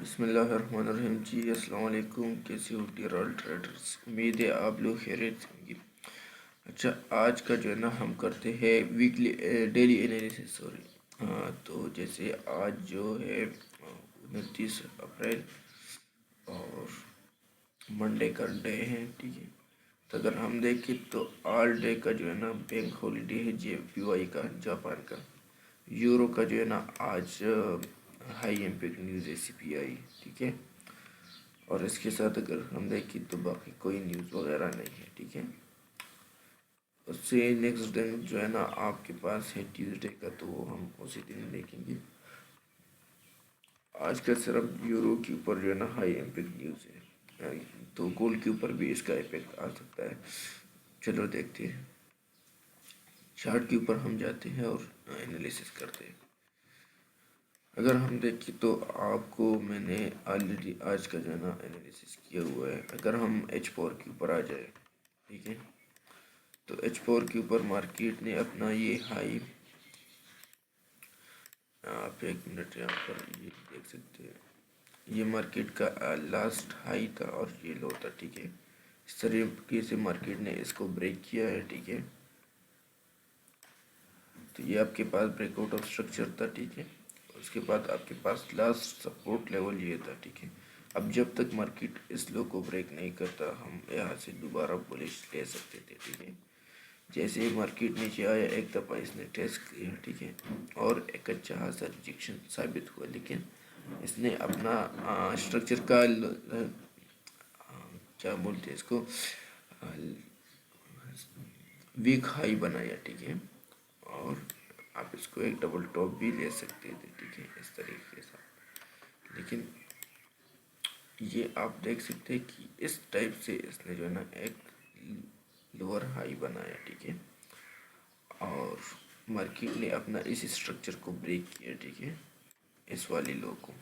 بسم اللہ الرحمن الرحیم جی السلام علیکم، کیسے ہو ڈیئر آل ٹریڈرس؟ امید ہے آپ لوگ خیریت سے ہوں گے۔ اچھا، آج کا جو ہے نا ہم کرتے ہیں ویکلی ڈیلی انالیسس تو جیسے آج جو ہے 29 اپریل اور منڈے کا ڈے ہے، ٹھیک ہے۔ تو اگر ہم دیکھیں تو آل ڈے کا جو ہے نا بینک ہالیڈے ہے جے پی وائی کا، جاپان کا۔ یورو کا جو ہے نا آج ہائی امپیکٹ نیوز اے سی پی آئی، ٹھیک ہے۔ اور اس کے ساتھ اگر ہم دیکھیں تو باقی کوئی نیوز وغیرہ نہیں ہے، ٹھیک ہے۔ اس سے نیکسٹ دن جو ہے نا آپ کے پاس ہے ٹیوزڈے کا، تو وہ ہم اسی دن دیکھیں گے۔ آج کا صرف یورو کے اوپر جو ہے نا ہائی امپیکٹ نیوز ہے، تو گولڈ کے اوپر بھی اس کا امپیکٹ آ سکتا ہے۔ چلو دیکھتے ہیں، چارٹ کے اوپر ہم جاتے ہیں اور انالیسس کرتے ہیں۔ اگر ہم دیکھیں تو آپ کو میں نے آلریڈی آج کا جو ہے نا انالیسس کیا ہوا ہے۔ اگر ہم H4 کے اوپر آ جائے، ٹھیک ہے، تو H4 کے اوپر مارکیٹ نے اپنا یہ ہائی، آپ ایک منٹ یہاں پر یہ دیکھ سکتے ہیں، یہ مارکیٹ کا لاسٹ ہائی تھا اور یہ لو تھا، ٹھیک ہے۔ اس طریقے سے مارکیٹ نے اس کو بریک کیا ہے، ٹھیک ہے۔ تو یہ آپ کے پاس بریک آؤٹ آف اسٹرکچر تھا، ٹھیک ہے۔ اس کے بعد آپ کے پاس لاسٹ سپورٹ لیول یہ تھا، ٹھیک ہے۔ اب جب تک مارکیٹ اس لو کو بریک نہیں کرتا، ہم یہاں سے دوبارہ بولش لے سکتے تھے، ٹھیک ہے۔ جیسے ہی مارکیٹ نیچے آیا، ایک دفعہ اس نے ٹیسٹ کیا، ٹھیک ہے، اور ایک اچھا خاصا ریجیکشن ثابت ہوا، لیکن اس نے اپنا اسٹرکچر کا کیا بولتے ہیں اس کو، ویک ہائی بنایا، ٹھیک ہے۔ اور آپ اس کو ایک ڈبل ٹاپ بھی لے سکتے تھے، ٹھیک ہے، اس طریقے سے۔ لیکن یہ آپ دیکھ سکتے ہیں کہ اس ٹائپ سے اس نے جو ہے نا ایک لوور ہائی بنایا، ٹھیک ہے، اور مارکیٹ نے اپنا اس اسٹرکچر کو بریک کیا، ٹھیک ہے، اس والی لو کو۔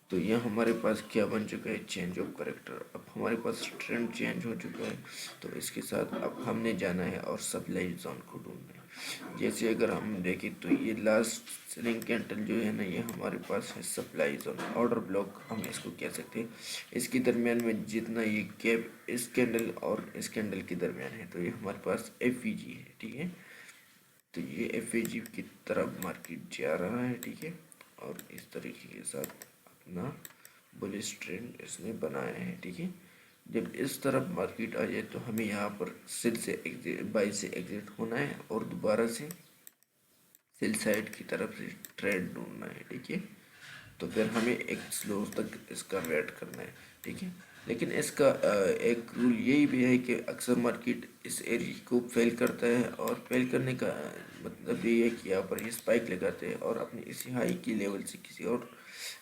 تو یہ ہمارے پاس کیا بن چکا ہے، چینج آف کریکٹر۔ اب ہمارے پاس ٹرینڈ چینج ہو چکا ہے، تو اس کے ساتھ اب ہم نے جانا ہے اور سپلائی زون کو ڈھونڈنا ہے۔ جیسے اگر ہم دیکھیں تو یہ لاسٹ سیلنگ کینڈل جو ہے نا، یہ ہمارے پاس ہے سپلائی زون، آرڈر بلاک ہم اس کو کہہ سکتے ہیں۔ اس کے درمیان میں جتنا یہ گیپ اس کینڈل اور اس کینڈل کے درمیان ہے، تو یہ ہمارے پاس ایف وی جی ہے، ٹھیک ہے۔ تو یہ ایف وی جی کی طرف مارکیٹ جا رہا ہے، ٹھیک ہے، اور اس طریقے کے ساتھ اپنا بلش ٹرینڈ اس نے بنایا ہے، ٹھیک ہے۔ جب اس طرف مارکیٹ آ جائے تو ہمیں یہاں پر سیل سے بائی سے ایگزٹ ہونا ہے اور دوبارہ سے سیل سائڈ کی طرف سے ٹریڈ ڈھونڈنا ہے، ٹھیک ہے۔ تو پھر ہمیں ایک سلو تک اس کا ویٹ کرنا ہے، ٹھیک ہے۔ لیکن اس کا ایک رول یہی بھی ہے کہ اکثر مارکیٹ اس ایریا کو فیل کرتا ہے، اور فیل کرنے کا مطلب یہ ہے کہ یہاں پر یہ اسپائک لگاتے ہیں اور اپنی اسی ہائی کی لیول سے کسی اور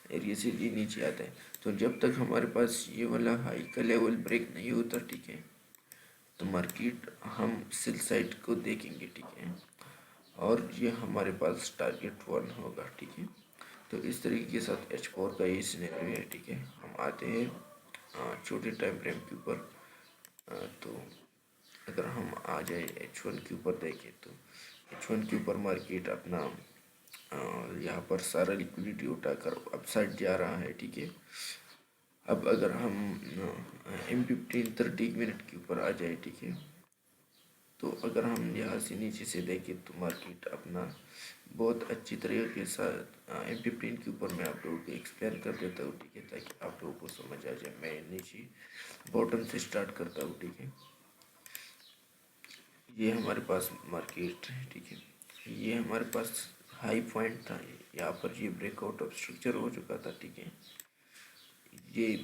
ایریا سے یہ نیچے آتا ہے۔ تو جب تک ہمارے پاس یہ والا ہائی کا لیول بریک نہیں ہوتا، ٹھیک ہے، تو مارکیٹ ہم سیل سائڈ کو دیکھیں گے، ٹھیک ہے، اور یہ ہمارے پاس ٹارگیٹ 1 ہوگا، ٹھیک ہے۔ تو اس طریقے کے ساتھ H4 کا یہ سینیریو ہے، ٹھیک ہے۔ ہم آتے ہیں چھوٹے ٹائم فریم کے اوپر، تو اگر ہم آ جائیں H1 کے اوپر دیکھیں تو H1 کے اوپر مارکیٹ اپنا یہاں پر سارا لیکوڈیٹی اٹھا کر اپ سائڈ جا رہا ہے، ٹھیک ہے۔ اب اگر ہم M15 30 منٹ کے اوپر آ جائے، ٹھیک ہے، تو اگر ہم یہاں سے نیچے سے دیکھیں تو مارکیٹ اپنا بہت اچھی طریقے کے ساتھ M15 کے اوپر میں آپ لوگوں کو ایکسپلین کر دیتا ہوں، ٹھیک ہے، تاکہ آپ لوگوں کو سمجھ آ جائے۔ میں نیچے باٹم سے سٹارٹ کرتا ہوں، ٹھیک ہے۔ یہ ہمارے پاس مارکیٹ ہے، ٹھیک ہے، یہ ہمارے پاس ہائی پوائنٹ تھا، یہاں پر یہ بریک آؤٹ آف اسٹرکچر ہو چکا تھا، ٹھیک ہے۔ یہ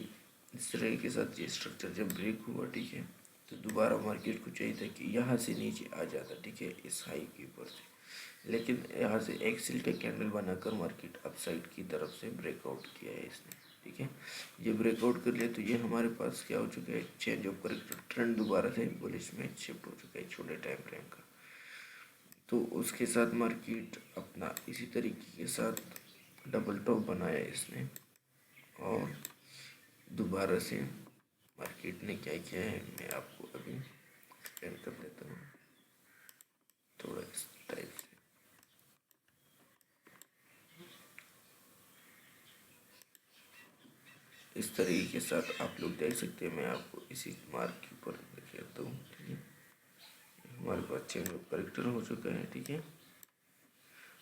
اس طرح کے ساتھ یہ اسٹرکچر جب بریک ہوا، ٹھیک ہے، تو دوبارہ مارکیٹ کو چاہیے تھا کہ یہاں سے نیچے آ جاتا، ٹھیک ہے، اس ہائی کے اوپر سے۔ لیکن یہاں سے ایک سیل کا کینڈل بنا کر مارکیٹ اپ سائڈ کی طرف سے بریک آؤٹ کیا ہے اس نے، ٹھیک ہے۔ یہ بریک آؤٹ کر لیا تو یہ ہمارے پاس کیا ہو چکا ہے، چینج آف کریکٹر ٹرینڈ دوبارہ سے بلش میں شفٹ ہو چکا ہے چھوٹے ٹائم فریم کا۔ تو اس کے ساتھ مارکیٹ اپنا اسی طریقے کے ساتھ ڈبل ٹاپ بنایا اس نے، اور دوبارہ سے مارکیٹ نے کیا کیا ہے میں آپ کو ابھی ایکسپلین کر دیتا ہوں تھوڑا اس ٹائپ سے۔ इस तरीके के साथ आप लोग देख सकते हैं। मैं आपको इसी मार्क के ऊपर कहता हूँ, ठीक है। हमारे पास चेन ऑफ करेक्टर हो चुका है, ठीक है।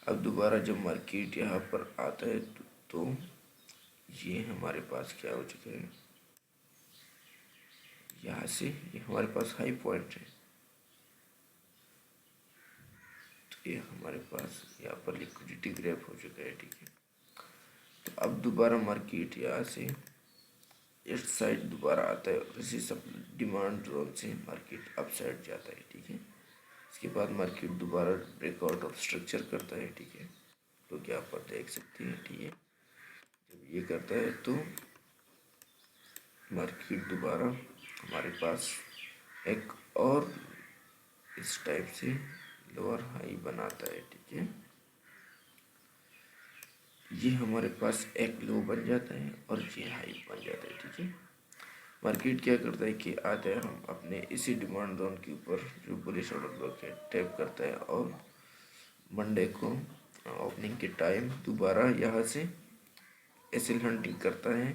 अब दोबारा जब मार्केट यहाँ पर आता है तो ये हमारे पास क्या हो चुका है, यहाँ से ये हमारे पास हाई पॉइंट है, तो ये हमारे पास यहाँ पर लिक्विडिटी ग्रैब हो चुका है, ठीक है। तो अब दोबारा मार्केट यहाँ से इस साइड दोबारा आता है और इसी सब डिमांड जोन से मार्केट अप साइड जाता है, ठीक है। इसके बाद मार्केट दोबारा ब्रेकआउट ऑफ स्ट्रक्चर करता है, ठीक है। तो क्या आप देख सकते हैं, ठीक है। जब ये करता है तो मार्केट दोबारा हमारे पास एक और इस टाइप से लोअर हाई बनाता है, ठीक है। ये हमारे पास एक लो बन जाता है और ये हाई बन जाता है, ठीक है। मार्केट क्या करता है कि आते हैं हम अपने इसी डिमांड जोन के ऊपर जो बुलिश ऑर्डर ब्लॉक है टैप करता है और मंडे को ओपनिंग के टाइम दोबारा यहाँ से एसएल हंटिंग करता है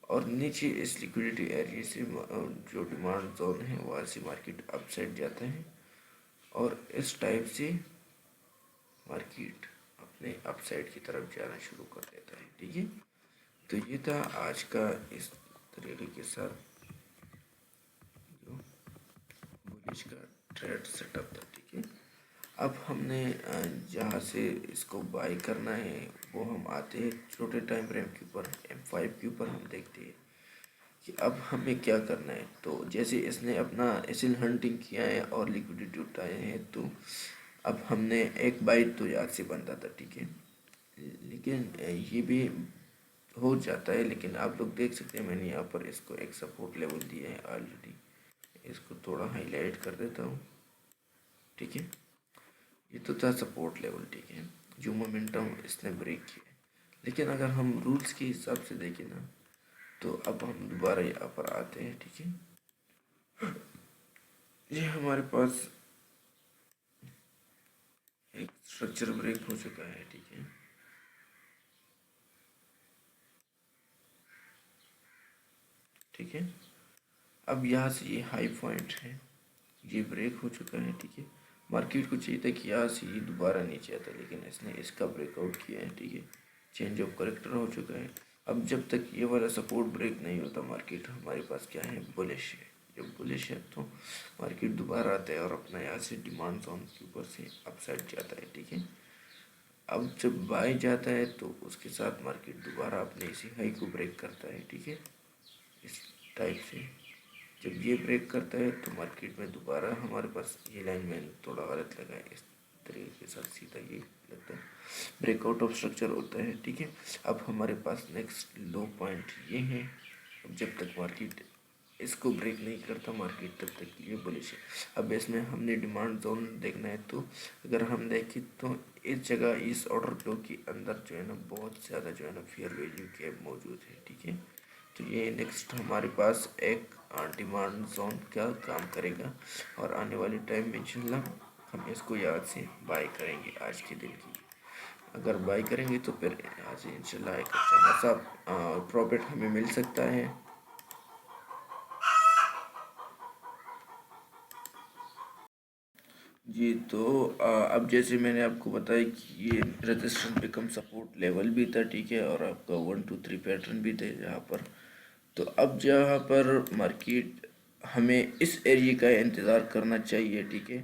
और नीचे इस लिक्विडिटी एरिया से जो डिमांड जोन है वहाँ से मार्केट अप साइड जाता है और इस टाइप से मार्केट अपने अप साइड की तरफ जाना शुरू कर देता है, ठीक है। तो ये था आज का इस तरीके के साथ जो बुलिश का ट्रेड सेटअप था, ठीक है। अब हमने जहाँ से इसको बाय करना है वो हम आते हैं छोटे टाइम फ्रेम के ऊपर, M5 के ऊपर हम देखते हैं कि अब हमें क्या करना है। तो जैसे इसने अपना एसिल हंटिंग किया है और लिक्विडिटी उठाए हैं तो अब हमने एक बाइट तो याद से बनता था, ठीक है। लेकिन ये भी हो जाता है, लेकिन आप लोग देख सकते हैं मैंने यहाँ पर इसको एक सपोर्ट लेवल दिया है ऑलरेडी। इसको थोड़ा हाईलाइट कर देता हूँ, ठीक है। ये तो था सपोर्ट लेवल, ठीक है, जो मोमेंटम इसने ब्रेक किया है। लेकिन अगर हम रूल्स के हिसाब से देखें ना तो अब हम दोबारा यहाँ पर आते हैं, ठीक है। ये हमारे पास एक स्ट्रक्चर ब्रेक हो चुका है, ठीक है। ठीक है, अब यहाँ से ये हाई पॉइंट है, ये ब्रेक हो चुका है, ठीक है। मार्केट को चाहिए था कि यहाँ से ये दोबारा नीचे आता, लेकिन इसने इसका ब्रेकआउट किया है, ठीक है। चेंज ऑफ करेक्टर हो चुका है। अब जब तक ये वाला सपोर्ट ब्रेक नहीं होता मार्केट हमारे पास क्या है, बुलिश है। जब बुलिश है तो मार्केट दोबारा आता है और अपना यहाँ से डिमांड जोन के ऊपर से अपसाइड जाता है, ठीक है। अब जब बाय जाता है तो उसके साथ मार्केट दोबारा अपने इसी हाई को ब्रेक करता है, ठीक है। इस टाइप से जब ये ब्रेक करता है तो मार्केट में दोबारा हमारे पास ये लाइन मैंने थोड़ा गलत लगा है, इस तरीके के साथ सीधा ये लगता है ब्रेकआउट ऑफ स्ट्रक्चर होता है, ठीक है। अब हमारे पास नेक्स्ट लो पॉइंट ये है। अब जब तक मार्केट इसको ब्रेक नहीं करता मार्केट तब तक ये बुलिश है। अब इसमें हमने डिमांड जोन देखना है तो अगर हम देखें तो इस जगह इस ऑर्डर फ्लो के अंदर जो है ना बहुत ज़्यादा जो है ना फेयर वैल्यू गैप मौजूद है, ठीक है। तो ये नेक्स्ट हमारे पास एक डिमांड जोन का काम करेगा और आने वाले टाइम में इंशाल्लाह हम इसको याद से बाय करेंगे आज के दिन की। अगर बाय करेंगे तो फिर यहाँ से इंशाल्लाह एक अच्छा खासा प्रॉफिट हमें मिल सकता है। जी तो अब जैसे मैंने आपको बताया कि ये रजिस्टेंस बिकम सपोर्ट लेवल भी था, ठीक है, और आपका 1 2 3 पैटर्न भी थे यहाँ पर। तो अब जहाँ पर मार्केट हमें इस एरिया का इंतज़ार करना चाहिए, ठीक है।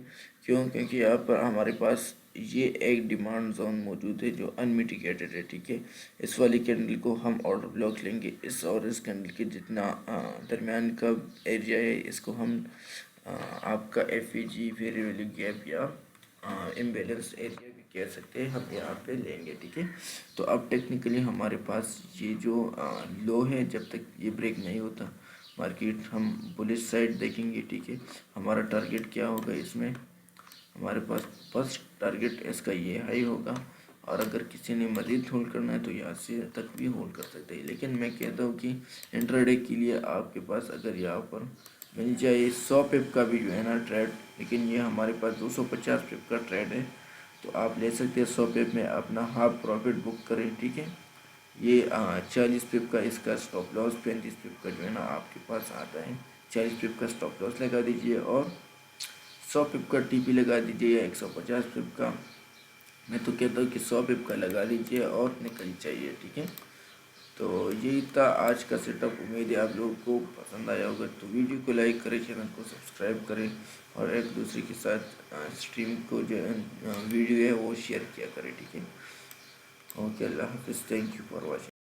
क्यों? क्योंकि यहाँ पर हमारे पास ये एक डिमांड जोन मौजूद है जो अनमिटिगेटेड है, ठीक है। इस वाली कैंडल को हम ऑर्डर ब्लॉक लेंगे, इस और इस कैंडल के जितना दरमियान का एरिया है इसको हम आपका FEG फेयर वैल्यू गैप या इम्बेलेंस एरिया भी कह सकते हैं, हम यहाँ पे लेंगे, ठीक है। तो अब टेक्निकली हमारे पास ये जो लो है जब तक ये ब्रेक नहीं होता मार्केट हम बुलिश साइड देखेंगे, ठीक है। हमारा टारगेट क्या होगा इसमें, हमारे पास फर्स्ट टारगेट इसका ये हाई होगा और अगर किसी ने मज़ीद होल्ड करना है तो यहाँ से तक भी होल्ड कर सकते हैं। लेकिन मैं कहता हूँ कि इंट्राडे के लिए आपके पास अगर यहाँ पर मिल जाए 100 पिप का भी जो है ना ट्रेड, लेकिन ये हमारे पास 250 पिप का ट्रेड है तो आप ले सकते हैं 100 पिप में अपना हाफ प्रॉफिट बुक करें, ठीक है। ये 40 पिप का इसका स्टॉप लॉस, 35 पिप का जो है ना आपके पास आता है। 40 पिप का स्टॉप लॉस लगा दीजिए और 100 पिप का टीपी लगा दीजिए या 150 पिप का। मैं तो कहता हूँ कि 100 पिप का लगा लीजिए और निकल चाहिए, ठीक है। तो यही था आज का सेटअप। उम्मीद है आप लोगों को पसंद आया होगा। तो वीडियो को लाइक करें, चैनल को सब्सक्राइब करें और एक दूसरे के साथ स्ट्रीम को जो वीडियो है वो शेयर किया करें, ठीक है। ओके, अल्लाह हाफिज़, थैंक यू फॉर वॉचिंग।